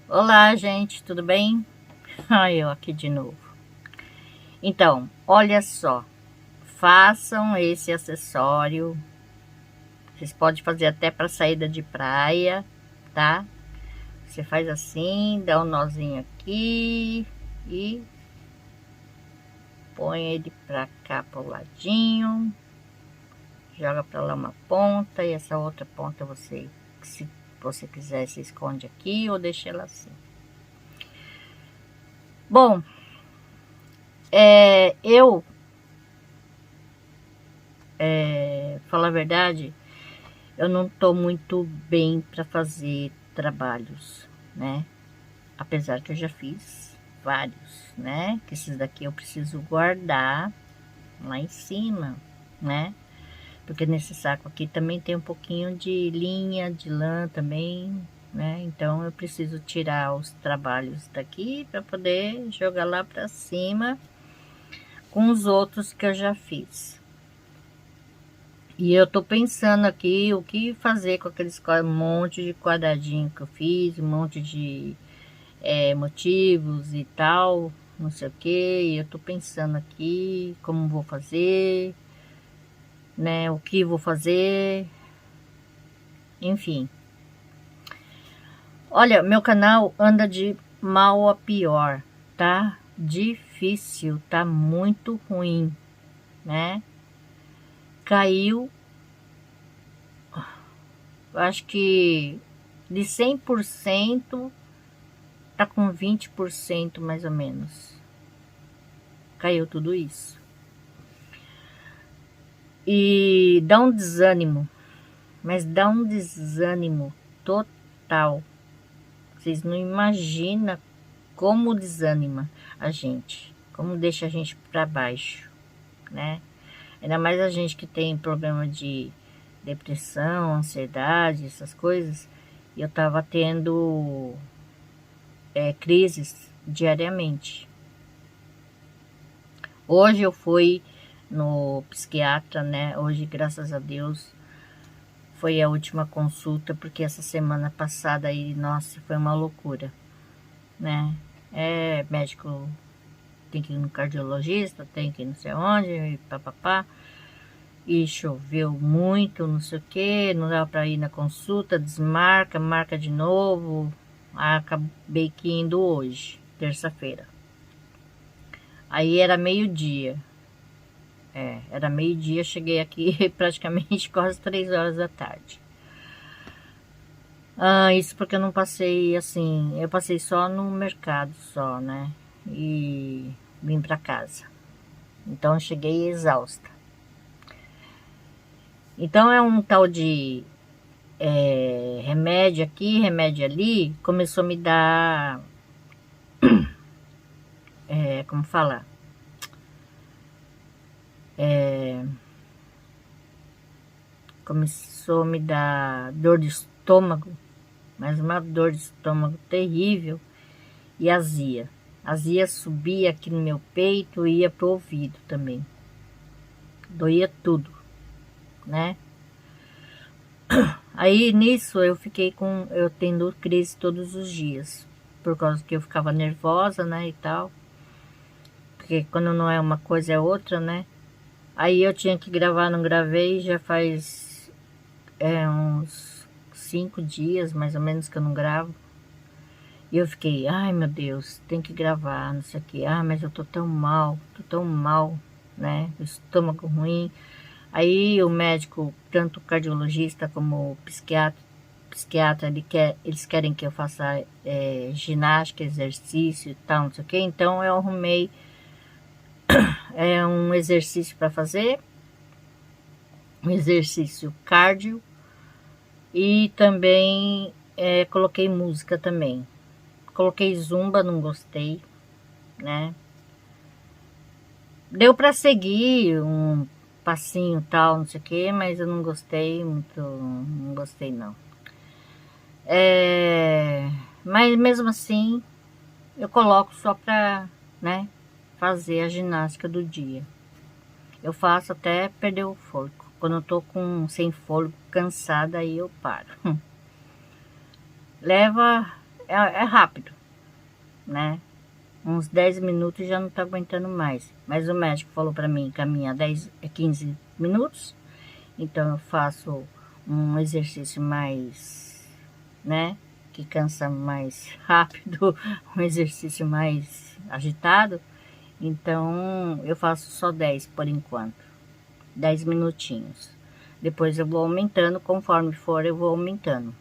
Olá, gente, tudo bem? Ai, eu aqui de novo. Então, olha só, façam esse acessório. Vocês podem fazer até para saída de praia, tá? Você faz assim, dá um nozinho aqui e põe ele pra cá pro ladinho. Joga pra lá uma ponta e essa outra ponta você, se você quiser, se esconde aqui ou deixa ela assim. Bom, eu falar a verdade, eu não tô muito bem para fazer trabalhos, né? Apesar que eu já fiz vários, né? Que esses daqui eu preciso guardar lá em cima, né? Porque nesse saco aqui também tem um pouquinho de linha, de lã também, né? Então eu preciso tirar os trabalhos daqui para poder jogar lá para cima com os outros que eu já fiz. E eu tô pensando aqui o que fazer com aqueles monte de quadradinho que eu fiz, um monte de motivos e tal, não sei o que. E eu tô pensando aqui como vou fazer, né? O que vou fazer, enfim. Olha, meu canal anda de mal a pior, tá? Difícil, tá muito ruim, né? Caiu, acho que de 100% tá com 20% mais ou menos. Caiu tudo isso. E dá um desânimo, mas dá um desânimo total. Vocês não imaginam como desanima a gente, como deixa a gente para baixo, né? Ainda mais a gente que tem problema de depressão, ansiedade, essas coisas. E eu tava tendo crises diariamente. Hoje eu fui no psiquiatra, né? Hoje, graças a Deus, foi a última consulta, porque essa semana passada aí, nossa, foi uma loucura, né? Médico tem que ir no cardiologista, tem que ir não sei onde, e papapá. E choveu muito, não sei o que, não dava para ir na consulta, desmarca, marca de novo. Acabei que indo hoje, terça-feira. Aí era meio-dia. Era meio-dia, cheguei aqui praticamente quase 3 horas da tarde. Isso porque eu não passei assim, eu passei só no mercado só, né? E vim pra casa. Então eu cheguei exausta. Então é um tal de remédio aqui, remédio ali, começou a me dar, como falar, começou a me dar dor de estômago, mas uma dor de estômago terrível e azia. Azia subia aqui no meu peito e ia pro ouvido também. Doía tudo, né? Aí nisso eu tendo crise todos os dias, por causa que eu ficava nervosa, né, e tal. Porque quando não é uma coisa é outra, né? Aí eu tinha que gravar, não gravei, já faz uns 5 dias, mais ou menos, que eu não gravo. E eu fiquei, ai meu Deus, tem que gravar, não sei o que. Mas eu tô tão mal, né? O estômago ruim. Aí o médico, tanto o cardiologista como o psiquiatra, eles querem que eu faça ginástica, exercício e tal, não sei o que. Então eu arrumei um exercício para fazer, um exercício cardio e também coloquei música também. Coloquei zumba, não gostei, né? Deu para seguir um passinho tal, não sei o que, mas eu não gostei muito, não gostei não. Mas mesmo assim, eu coloco só para, né, fazer a ginástica do dia. Eu faço até perder o fôlego. Quando eu tô sem fôlego, cansada, aí eu paro. Leva é rápido, né? Uns 10 minutos já não tá aguentando mais. Mas o médico falou para mim caminhar 15 minutos. Então eu faço um exercício mais, né? Que cansa mais rápido, um exercício mais agitado. Então eu faço só 10 por enquanto. 10 minutinhos. Depois eu vou aumentando, conforme for eu vou aumentando,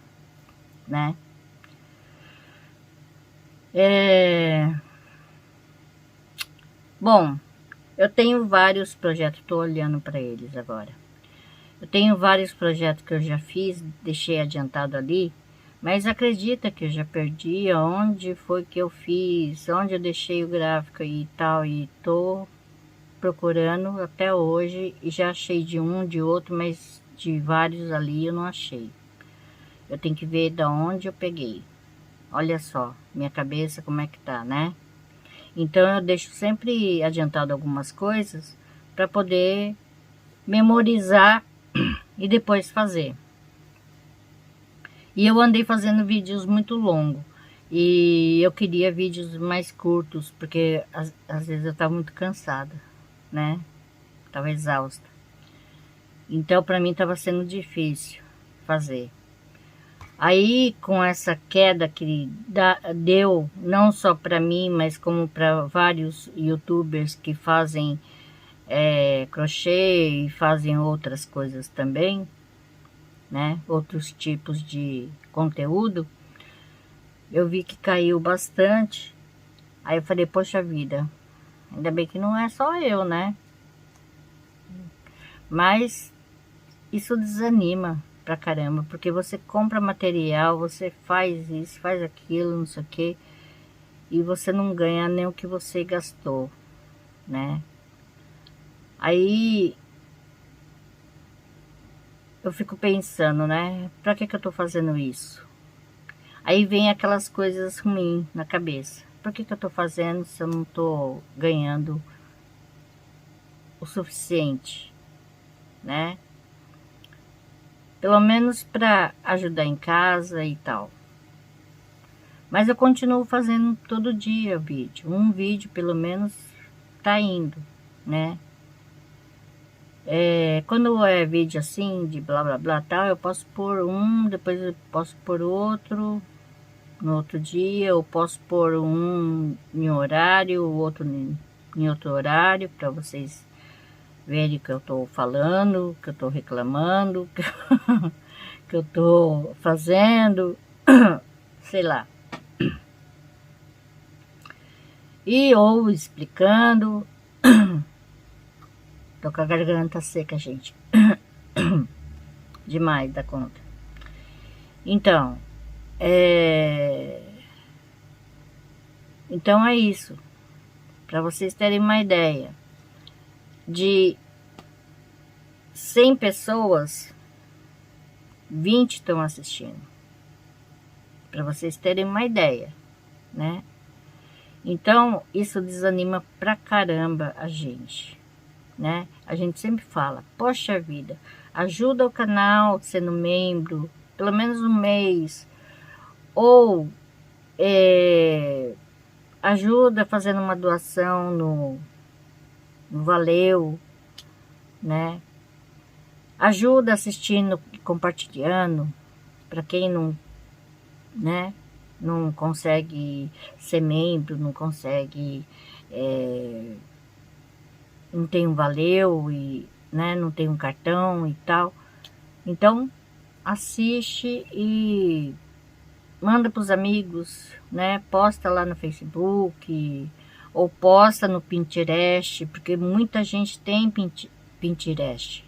né? Bom, eu tenho vários projetos, estou olhando para eles agora. Eu tenho vários projetos que eu já fiz, deixei adiantado ali, mas acredita que eu já perdi onde foi que eu fiz, onde eu deixei o gráfico e tal, e tô procurando até hoje e já achei de um, de outro, mas de vários ali eu não achei. Eu tenho que ver de onde eu peguei. Olha só, minha cabeça como é que tá, né? Então eu deixo sempre adiantado algumas coisas para poder memorizar e depois fazer. E eu andei fazendo vídeos muito longos. E eu queria vídeos mais curtos, porque às vezes eu estava muito cansada, né? Estava exausta. Então para mim estava sendo difícil fazer. Aí com essa queda que deu, não só para mim, mas como para vários YouTubers que fazem crochê e fazem outras coisas também, né? Outros tipos de conteúdo, eu vi que caiu bastante. Aí eu falei, poxa vida, ainda bem que não é só eu, né? Mas isso desanima pra caramba, porque você compra material, você faz isso, faz aquilo, não sei o que, e você não ganha nem o que você gastou, né? Aí eu fico pensando, né? Pra que eu tô fazendo isso? Aí vem aquelas coisas ruins na cabeça. Por que eu tô fazendo se eu não tô ganhando o suficiente, né? Pelo menos para ajudar em casa e tal. Mas eu continuo fazendo todo dia vídeo. Um vídeo pelo menos tá indo, né? Quando é vídeo assim, de blá blá blá tal, eu posso pôr um, depois eu posso pôr outro, no outro dia, eu posso pôr um em horário, o outro em outro horário, para vocês verem que eu tô falando, que eu tô reclamando, que eu tô fazendo, sei lá. E ou explicando. Tô com a garganta seca, gente. Demais da conta. Então, então é isso. Para vocês terem uma ideia. De 100 pessoas, 20 estão assistindo. Para vocês terem uma ideia, né? Então, isso desanima pra caramba a gente, né? A gente sempre fala, poxa vida, ajuda o canal sendo membro, pelo menos um mês, ou ajuda fazendo uma doação no Valeu, né? Ajuda assistindo e compartilhando, para quem não, né? Não consegue ser membro, não consegue, não tem um Valeu e, né, não tem um cartão e tal. Então, assiste e manda para os amigos, né? Posta lá no Facebook ou posta no Pinterest, porque muita gente tem Pinterest.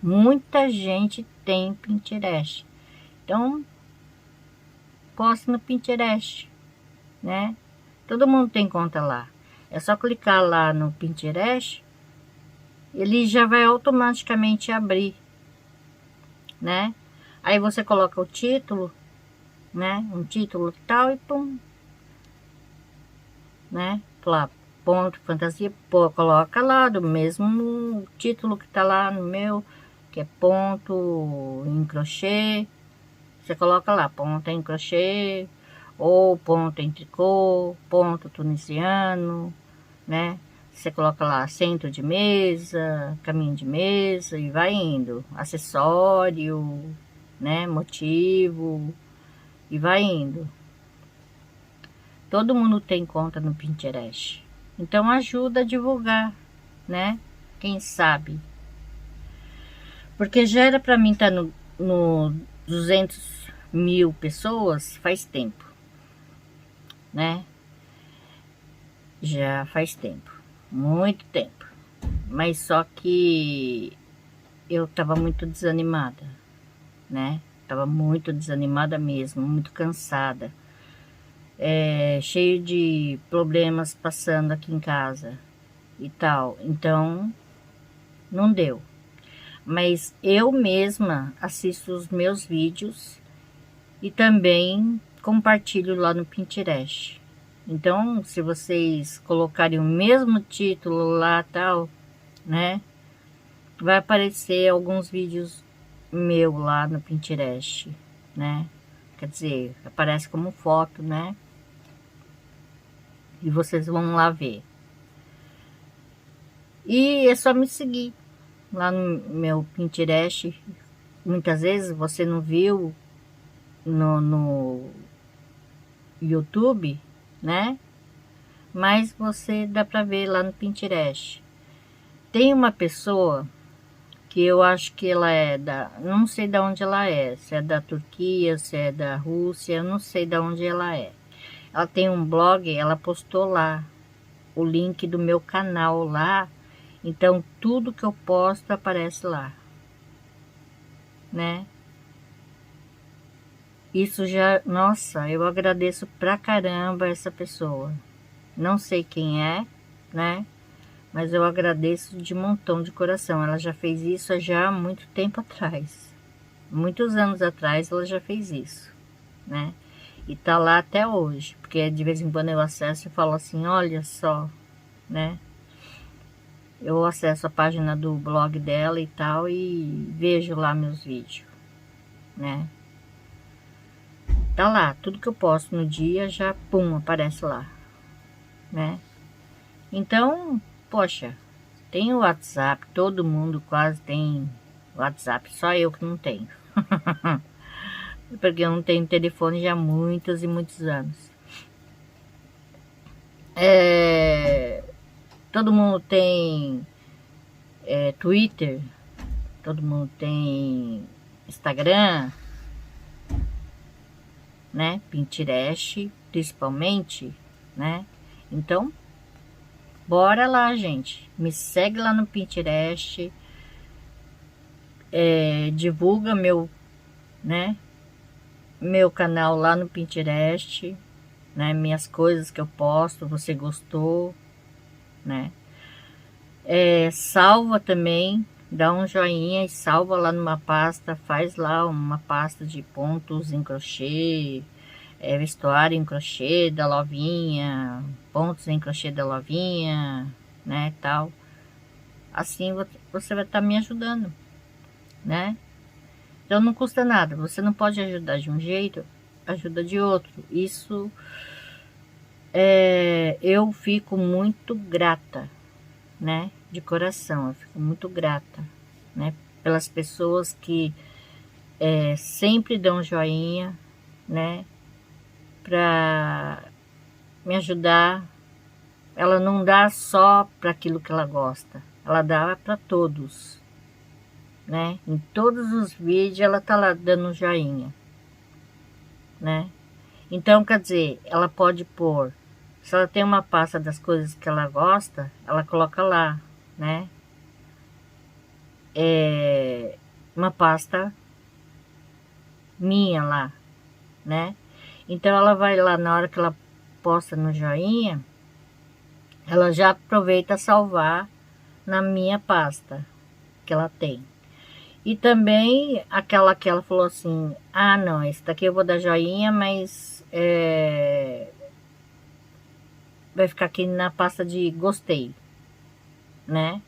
Muita gente tem Pinterest. Então, posta no Pinterest, né? Todo mundo tem conta lá. É só clicar lá no Pinterest, ele já vai automaticamente abrir, né? Aí você coloca o título, né? Um título tal e pum, né? Lá, ponto fantasia, pô, coloca lá do mesmo título que tá lá no meu, que é ponto em crochê. Você coloca lá, ponto em crochê, ou ponto em tricô, ponto tunisiano, né? Você coloca lá centro de mesa, caminho de mesa e vai indo. Acessório, né? Motivo e vai indo. Todo mundo tem conta no Pinterest. Então ajuda a divulgar, né? Quem sabe? Porque já era para mim estar no 200 mil pessoas faz tempo, né? Já faz tempo, muito tempo. Mas só que eu tava muito desanimada, né? Tava muito desanimada mesmo, muito cansada. Cheio de problemas passando aqui em casa e tal. Então, não deu. Mas eu mesma assisto os meus vídeos e também compartilho lá no Pinterest. Então, se vocês colocarem o mesmo título lá, tal, né? Vai aparecer alguns vídeos meu lá no Pinterest, né? Quer dizer, aparece como foto, né? E vocês vão lá ver. E é só me seguir lá no meu Pinterest. Muitas vezes você não viu no YouTube, né? Mas você dá pra ver lá no Pinterest. Tem uma pessoa que eu acho que ela é não sei de onde ela é, se é da Turquia, se é da Rússia, eu não sei de onde ela é. Ela tem um blog, ela postou lá o link do meu canal lá, então tudo que eu posto aparece lá, né? Isso já, nossa, eu agradeço pra caramba essa pessoa. Não sei quem é, né? Mas eu agradeço de montão de coração. Ela já fez isso já há muito tempo atrás. Muitos anos atrás ela já fez isso, né? E tá lá até hoje. Porque de vez em quando eu acesso e falo assim, olha só, né? Eu acesso a página do blog dela e tal e vejo lá meus vídeos, né? Tá lá, tudo que eu posto no dia já, pum, aparece lá, né? Então, poxa, tem o WhatsApp, todo mundo quase tem WhatsApp, só eu que não tenho. Porque eu não tenho telefone já há muitos e muitos anos. Todo mundo tem Twitter, todo mundo tem Instagram, né? Pinterest, principalmente, né? Então, bora lá, gente. Me segue lá no Pinterest, divulga né? Meu canal lá no Pinterest, né? Minhas coisas que eu posto, você gostou, né? Salva também, dá um joinha e salva lá numa pasta, faz lá uma pasta de pontos em crochê, vestuário em crochê da Lovinha, pontos em crochê da Lovinha, né, tal. Assim você vai estar me ajudando, né? Então não custa nada, você não pode ajudar de um jeito, ajuda de outro. Isso eu fico muito grata, né? De coração, eu fico muito grata, né? Pelas pessoas que sempre dão joinha, né? Pra me ajudar. Ela não dá só para aquilo que ela gosta, ela dá para todos, né? Em todos os vídeos ela tá lá dando joinha, né? Então, quer dizer, ela pode pôr, se ela tem uma pasta das coisas que ela gosta, ela coloca lá, né? Uma pasta minha lá, né? Então ela vai lá na hora que ela posta no joinha, ela já aproveita salvar na minha pasta que ela tem. E também aquela que ela falou assim, ah não, esse daqui eu vou dar joinha, mas vai ficar aqui na pasta de gostei, né?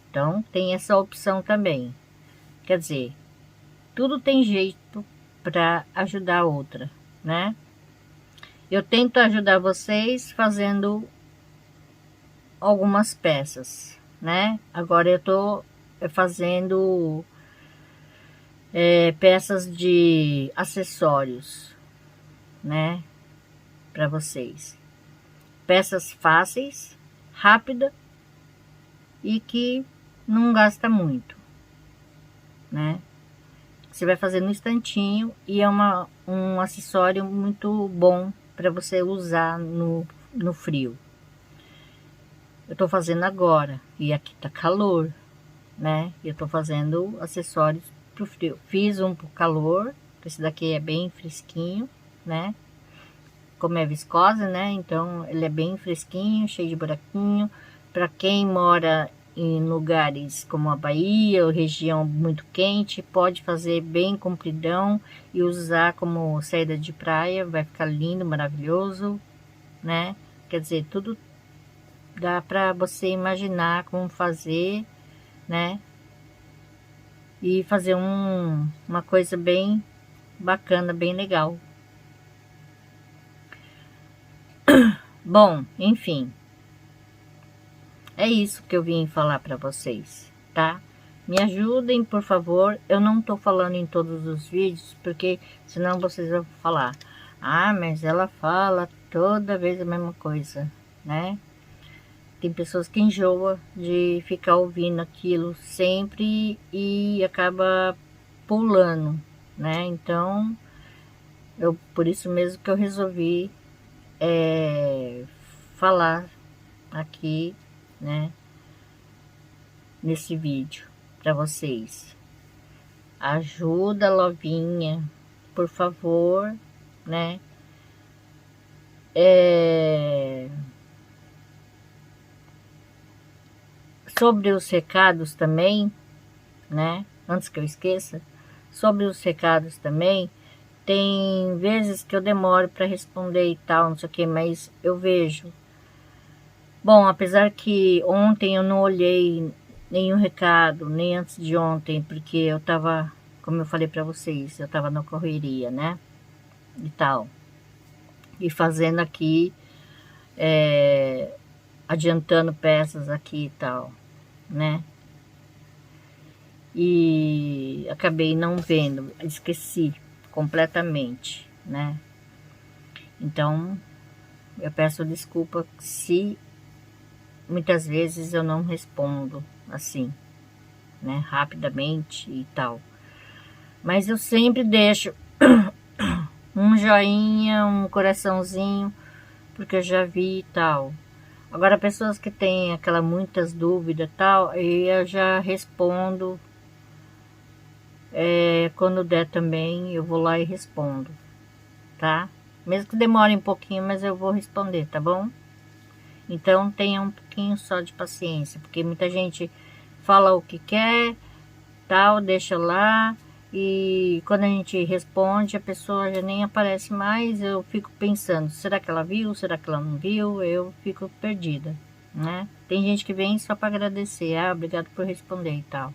Então tem essa opção também. Quer dizer, tudo tem jeito para ajudar a outra, né? Eu tento ajudar vocês fazendo algumas peças, né? Agora eu tô fazendo peças de acessórios, né? Para vocês. Peças fáceis, rápida e que não gasta muito, né? Você vai fazer no instantinho e é um acessório muito bom para você usar no frio. Eu tô fazendo agora e aqui tá calor, né? Eu tô fazendo acessórios pro frio. Fiz um pro calor, esse daqui é bem fresquinho, né? Como é viscose, né? Então ele é bem fresquinho, cheio de buraquinho. Para quem mora em lugares como a Bahia ou região muito quente, pode fazer bem compridão e usar como saída de praia, vai ficar lindo, maravilhoso, né? Quer dizer, tudo dá para você imaginar como fazer, né? E fazer uma coisa bem bacana, bem legal. Bom, enfim, é isso que eu vim falar para vocês, tá? Me ajudem, por favor. Eu não tô falando em todos os vídeos, porque senão vocês vão falar: ah, mas ela fala toda vez a mesma coisa, né? Tem pessoas que enjoam de ficar ouvindo aquilo sempre e acaba pulando, né? Então, por isso mesmo que eu resolvi falar aqui, né? Nesse vídeo para vocês. Ajuda a Lovinha, por favor, né? Sobre os recados também, né? Antes que eu esqueça, sobre os recados também, tem vezes que eu demoro para responder e tal, não sei o que, mas eu vejo. Bom, apesar que ontem eu não olhei nenhum recado, nem antes de ontem, porque eu tava, como eu falei para vocês, eu tava na correria, né? E tal. E fazendo aqui, adiantando peças aqui e tal, né? E acabei não vendo, esqueci completamente, né? Então, eu peço desculpa se muitas vezes eu não respondo assim, né? Rapidamente e tal. Mas eu sempre deixo um joinha, um coraçãozinho, porque eu já vi e tal. Agora, pessoas que têm muitas dúvidas e tal, aí eu já respondo. Quando der também, eu vou lá e respondo, tá? Mesmo que demore um pouquinho, mas eu vou responder, tá bom? Então, tenha um pouquinho só de paciência, porque muita gente fala o que quer, tal, deixa lá, e quando a gente responde, a pessoa já nem aparece mais, eu fico pensando, será que ela viu, será que ela não viu? Eu fico perdida, né? Tem gente que vem só para agradecer, obrigado por responder e tal.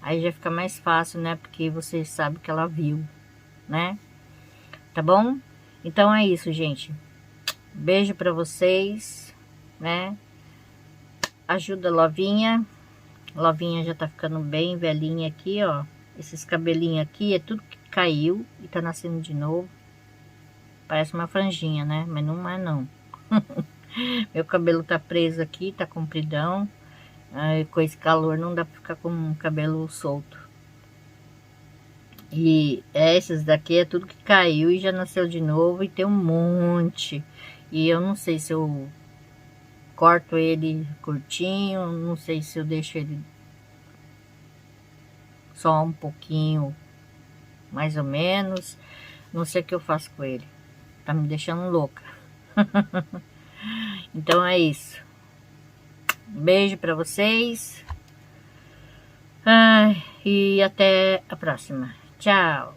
Aí já fica mais fácil, né? Porque você sabe que ela viu, né? Tá bom? Então é isso, gente. Beijo pra vocês, né? Ajuda a Lovinha. Lovinha já tá ficando bem velhinha aqui, ó. Esses cabelinhos aqui é tudo que caiu e tá nascendo de novo. Parece uma franjinha, né? Mas não é, não. Meu cabelo tá preso aqui, tá compridão. Com esse calor não dá pra ficar com o cabelo solto. E esses daqui é tudo que caiu e já nasceu de novo e tem um monte. E eu não sei se eu corto ele curtinho, não sei se eu deixo ele só um pouquinho, mais ou menos. Não sei o que eu faço com ele. Tá me deixando louca. Então é isso. Beijo pra vocês. E até a próxima. Tchau.